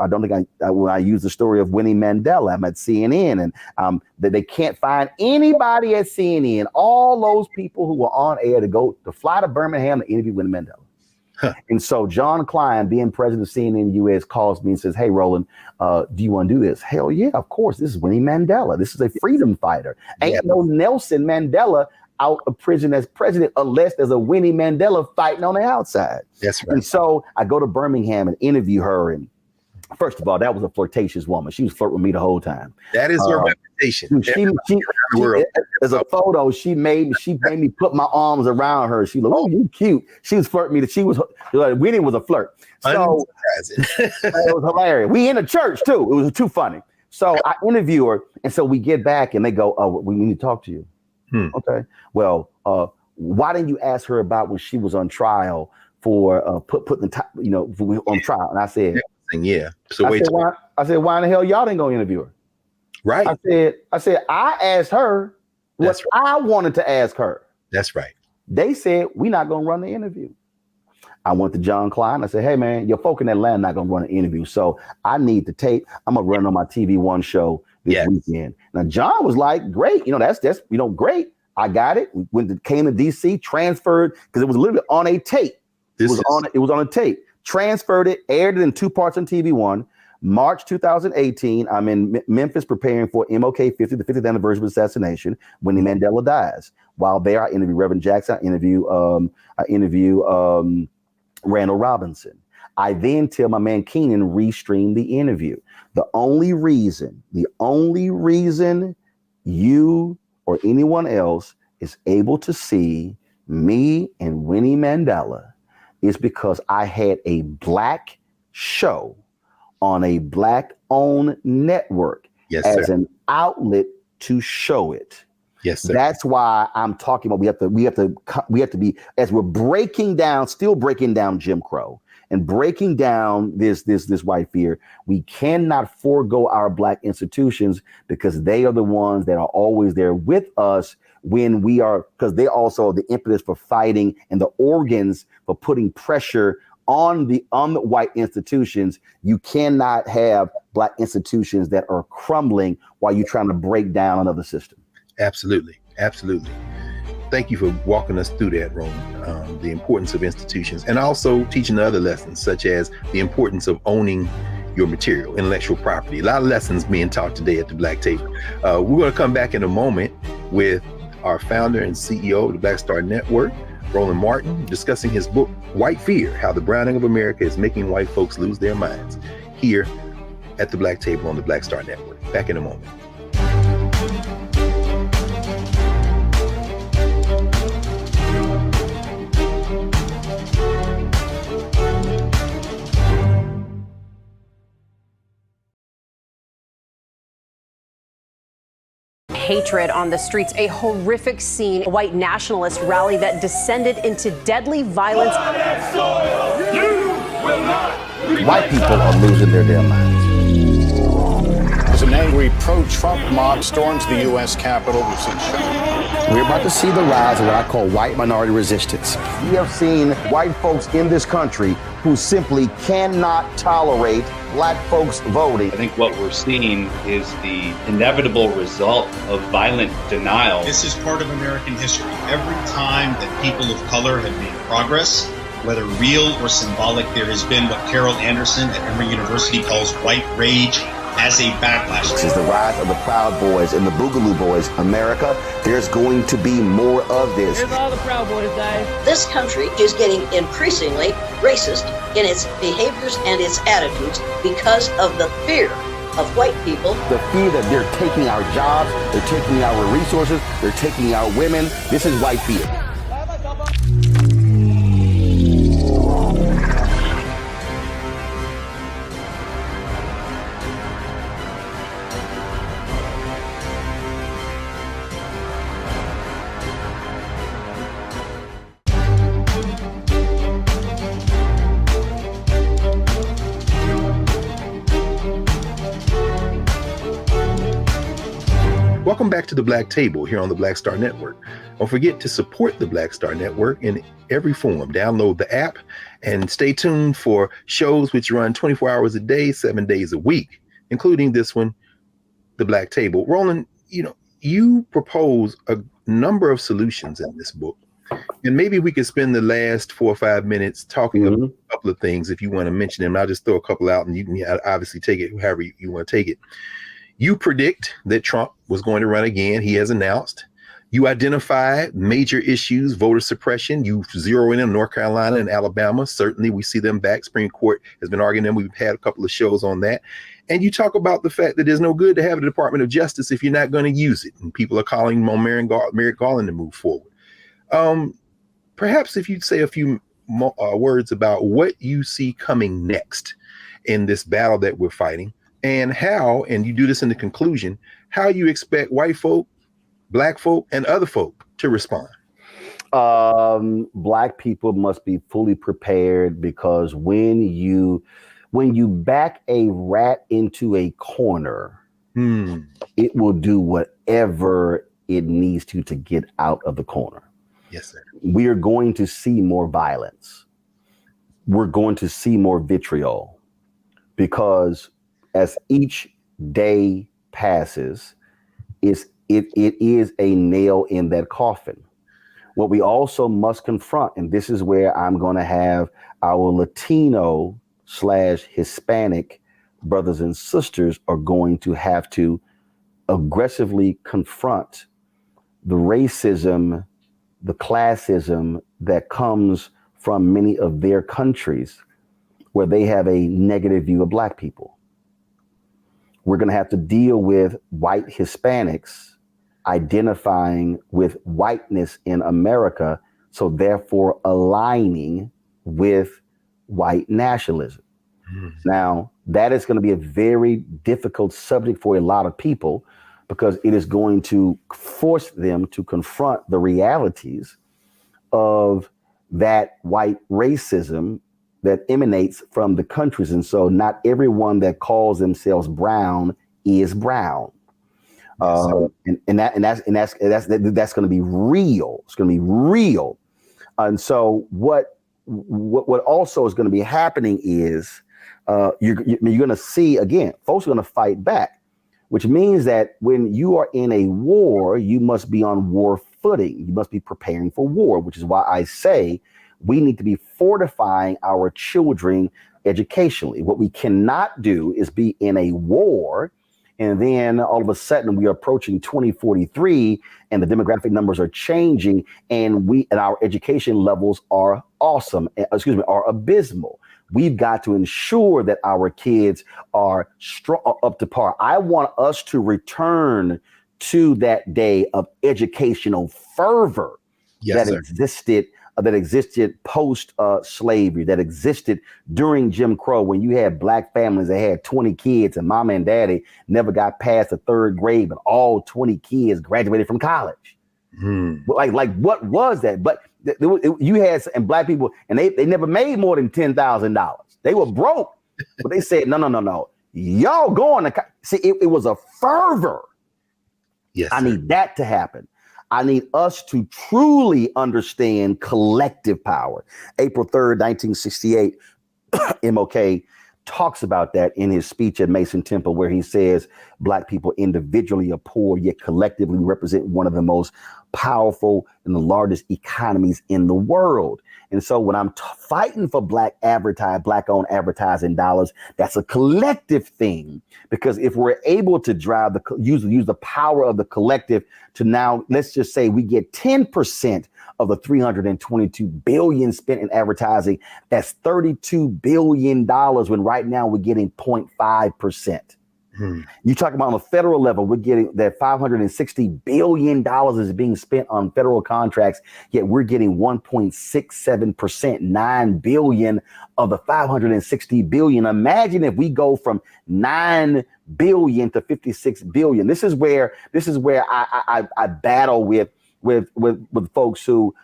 don't think when I use the story of Winnie Mandela, I'm at CNN, and that they can't find anybody at CNN. All those people who were on air to fly to Birmingham to interview Winnie Mandela. And so John Klein, being president of CNN US, calls me and says, "Hey, Roland, do you want to do this?" Hell yeah, of course. This is Winnie Mandela. This is a freedom fighter. Ain't no Nelson Mandela out of prison as president unless there's a Winnie Mandela fighting on the outside. That's right. And so I go to Birmingham and interview her. And first of all, that was a flirtatious woman. She was flirting with me the whole time. That is her reputation. There's a photo she made me put my arms around her. She looked, "Oh, you cute." She was flirting me. She was like, Winnie was a flirt. So it was hilarious. We in the church too. It was too funny. So I interview her, and so we get back, and they go, "Oh, we need to talk to you." Okay. Well, why didn't you ask her about when she was on trial for putting on trial? And I said, yeah. So I said, why in the hell y'all didn't go interview her? Right. I said, I asked her what I wanted to ask her. That's right. They said, we're not going to run the interview. I went to John Klein. I said, hey, man, your folk in Atlanta not going to run an interview. So I need the tape. I'm going to run on my TV One show this weekend. Now, John was like, great. That's great. I got it. We came to DC, transferred, because it was literally on a tape. It was on a tape. Transferred it, aired it in 2 parts on TV One. March 2018, I'm in Memphis preparing for MLK 50, the 50th anniversary of assassination, Winnie Mandela dies. While there, I interview Reverend Jackson. I interview Randall Robinson. I then tell my man Keenan restream the interview. The only reason you or anyone else is able to see me and Winnie Mandela is because I had a Black show on a Black-owned network as an outlet to show it. Yes, sir. That's why I'm talking about we have to be, as we're still breaking down Jim Crow and breaking down this white fear. We cannot forego our Black institutions because they are the ones that are always there with us when we are, because they also are the impetus for fighting and the organs for putting pressure on the white institutions. You cannot have Black institutions that are crumbling while you're trying to break down another system. Absolutely. Thank you for walking us through that, Roland. The importance of institutions, and also teaching other lessons, such as the importance of owning your material, intellectual property. A lot of lessons being taught today at the Black Table. We're going to come back in a moment with our founder and CEO of the Black Star Network, Roland Martin, discussing his book, White Fear, How the Browning of America is Making White Folks Lose Their Minds, here at the Black Table on the Black Star Network. Back in a moment. Hatred on the streets, a horrific scene, a white nationalist rally that descended into deadly violence. White people are losing their damn minds. As an angry pro-Trump mob storms the U.S. Capitol, we've seen We're about to see the rise of what I call white minority resistance. We have seen white folks in this country who simply cannot tolerate Black folks voting. I think what we're seeing is the inevitable result of violent denial. This is part of American history. Every time that people of color have made progress, whether real or symbolic, there has been what Carol Anderson at Emory University calls white rage as a backlash. This is the rise of the Proud Boys and the Boogaloo Boys. America, there's going to be more of this. Here's all the Proud Boys, guys. This country is getting increasingly racist in its behaviors and its attitudes because of the fear of white people. The fear that they're taking our jobs, they're taking our resources, they're taking our women. This is white fear. Welcome back to the Black Table here on the Black Star Network. Don't forget to support the Black Star Network in every form. Download the app and stay tuned for shows which run 24 hours a day, 7 days a week, including this one, The Black Table. Roland, you propose a number of solutions in this book, and maybe we could spend the last 4 or 5 minutes talking about a couple of things if you want to mention them. I'll just throw a couple out and you can obviously take it however you want to take it. You predict that Trump was going to run again. He has announced. You identify major issues, voter suppression. You zero in on North Carolina and Alabama. Certainly, we see them back. Supreme Court has been arguing them. We've had a couple of shows on that. And you talk about the fact that there's no good to have a Department of Justice if you're not going to use it. And people are calling on Merrick Garland to move forward. Perhaps if you'd say a few words about what you see coming next in this battle that we're fighting, and how, and you do this in the conclusion, how you expect white folk, Black folk, and other folk to respond. Black people must be fully prepared, because when you back a rat into a corner, it will do whatever it needs to get out of the corner. Yes, sir. We are going to see more violence. We're going to see more vitriol, because as each day passes, it is a nail in that coffin. What we also must confront, and this is where I'm going to have our Latino/Hispanic brothers and sisters are going to have to aggressively confront the racism, the classism that comes from many of their countries where they have a negative view of Black people. We're going to have to deal with white Hispanics identifying with whiteness in America, so therefore aligning with white nationalism. Now, that is going to be a very difficult subject for a lot of people, because it is going to force them to confront the realities of that white racism that emanates from the countries. And so not everyone that calls themselves brown is brown. That's going to be real. It's going to be real. And so what also is going to be happening is you're going to see, again, folks are going to fight back, which means that when you are in a war, you must be on war footing. You must be preparing for war, which is why I say we need to be fortifying our children educationally. What we cannot do is be in a war, and then all of a sudden we are approaching 2043 and the demographic numbers are changing, and our education levels are are abysmal. We've got to ensure that our kids are up to par. I want us to return to that day of educational fervor that existed post slavery, that existed during Jim Crow, when you had Black families that had 20 kids and mama and daddy never got past the 3rd grade, but all 20 kids graduated from college. Like what was that? But you had and Black people, and they never made more than $10,000. They were broke, but they said, no. Y'all going to see, it was a fervor. Yes, I need that to happen. I need us to truly understand collective power. April 3rd, 1968, MLK talks about that in his speech at Mason Temple, where he says Black people individually are poor, yet collectively represent one of the most powerful and the largest economies in the world. And so when I'm fighting for Black-owned advertising dollars, that's a collective thing. Because if we're able to drive use the power of the collective to now, let's just say we get 10% of the $322 billion spent in advertising, that's $32 billion, when right now we're getting 0.5%. You talk about on a federal level, we're getting that $560 billion is being spent on federal contracts, yet we're getting 1.67%, $9 billion of the $560 billion. Imagine if we go from $9 billion to $56 billion. This is where I battle with folks who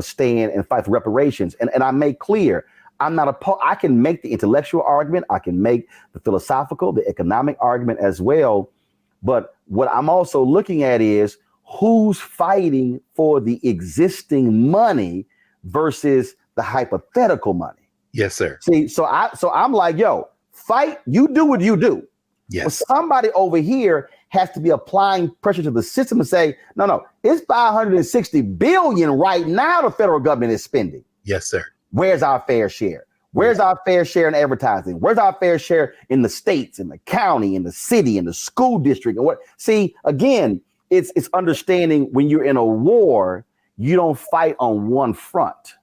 stand and fight for reparations. And I make clear, I'm not I can make the intellectual argument. I can make the philosophical, the economic argument as well. But what I'm also looking at is, who's fighting for the existing money versus the hypothetical money. Yes, sir. See, so I'm like, yo, fight, you do what you do. Yes. But somebody over here has to be applying pressure to the system and say, no, it's $560 billion right now the federal government is spending. Yes, sir. Where's our fair share? Where's our fair share in advertising? Where's our fair share in the states, in the county, in the city, in the school district? And what? See, again, it's understanding when you're in a war, you don't fight on one front.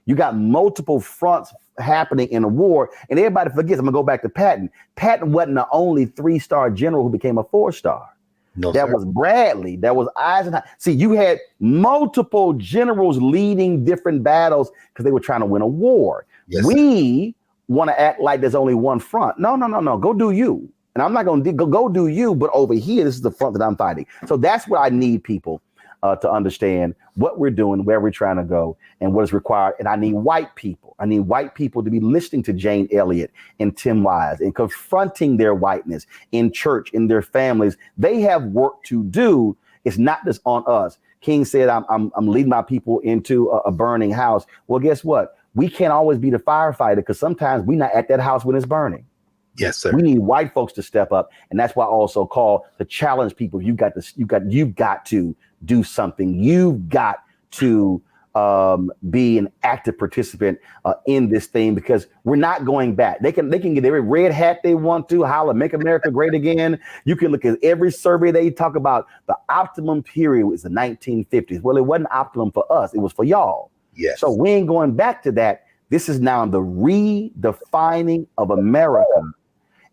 You got multiple fronts happening in a war, and everybody forgets. I'm gonna go back to Patton. Patton wasn't the only 3-star general who became a 4-star. No, that was Bradley. That was Eisenhower. See, you had multiple generals leading different battles because they were trying to win a war. Yes, we want to act like there's only one front. No. Go do you. And I'm not going to go do you, but over here, this is the front that I'm fighting. So that's what I need people to understand what we're doing, where we're trying to go, and what is required. And I need white people. I need white people to be listening to Jane Elliott and Tim Wise and confronting their whiteness in church, in their families. They have work to do. It's not just on us. King said, I'm leading my people into a burning house. Well, guess what? We can't always be the firefighter because sometimes we're not at that house when it's burning. Yes, sir. We need white folks to step up. And that's why I also call to challenge people. You've got to do something. You've got to be an active participant in this thing, because we're not going back. They can get every red hat they want to, holler, make America great again. You can look at every survey. They talk about the optimum period was the 1950s. Well, it wasn't optimum for us. It was for y'all. Yes. So we ain't going back to that. This is now the redefining of America.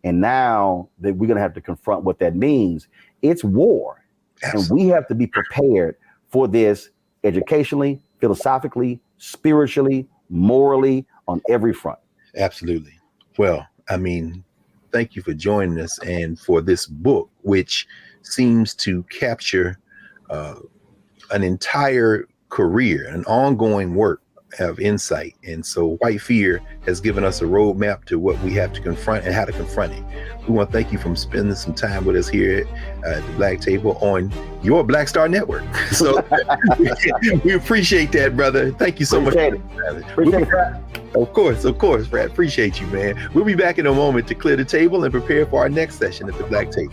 And now that we're going to have to confront what that means, it's war. Absolutely. And we have to be prepared for this educationally, philosophically, spiritually, morally, on every front. Absolutely. Well, I mean, thank you for joining us and for this book, which seems to capture an entire career, an ongoing work of insight. And so White Fear has given us a roadmap to what we have to confront and how to confront it. We want to thank you for spending some time with us here at the Black Table on your Black Star Network. So we appreciate that, brother. Thank you so much. Appreciate that. Of course, Brad. Appreciate you, man. We'll be back in a moment to clear the table and prepare for our next session at the Black Table.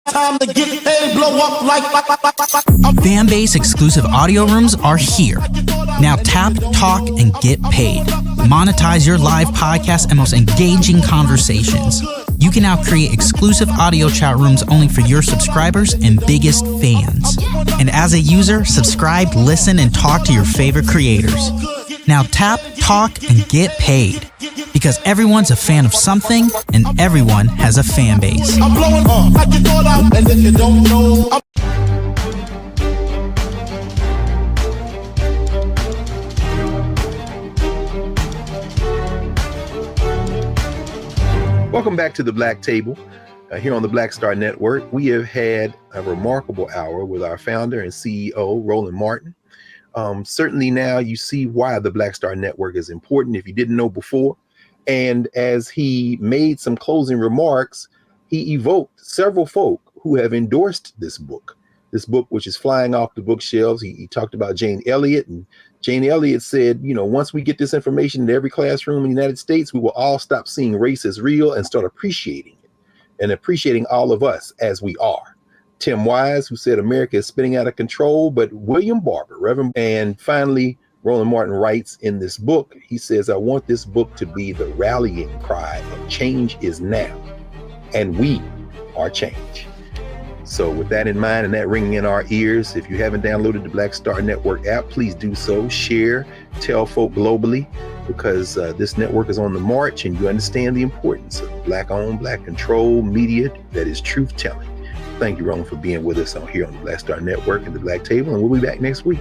Time to get paid, blow up like Fanbase exclusive audio rooms are here. Now tap, talk, and get paid. Monetize your live podcast and most engaging conversations. You can now create exclusive audio chat rooms only for your subscribers and biggest fans. And as a user, subscribe, listen, and talk to your favorite creators. Now tap, talk, and get paid. Because everyone's a fan of something, and everyone has a fan base. I'm blowing up like you thought out, and if you don't know, Welcome back to the Black Table. Here on the Black Star Network, we have had a remarkable hour with our founder and CEO, Roland Martin. Certainly now you see why the Black Star Network is important if you didn't know before. And as he made some closing remarks, he evoked several folk who have endorsed this book, which is flying off the bookshelves. He talked about Jane Elliott, and Jane Elliott said, once we get this information in every classroom in the United States, we will all stop seeing race as real and start appreciating it and appreciating all of us as we are. Tim Wise, who said America is spinning out of control, but William Barber, Reverend, and finally, Roland Martin writes in this book, he says, I want this book to be the rallying cry of change is now, and we are change. So with that in mind and that ringing in our ears, if you haven't downloaded the Black Star Network app, please do so. Share, tell folk globally, because this network is on the march and you understand the importance of Black-owned, Black-controlled media that is truth-telling. Thank you, Roland, for being with us here on the Black Star Network and the Black Table, and we'll be back next week.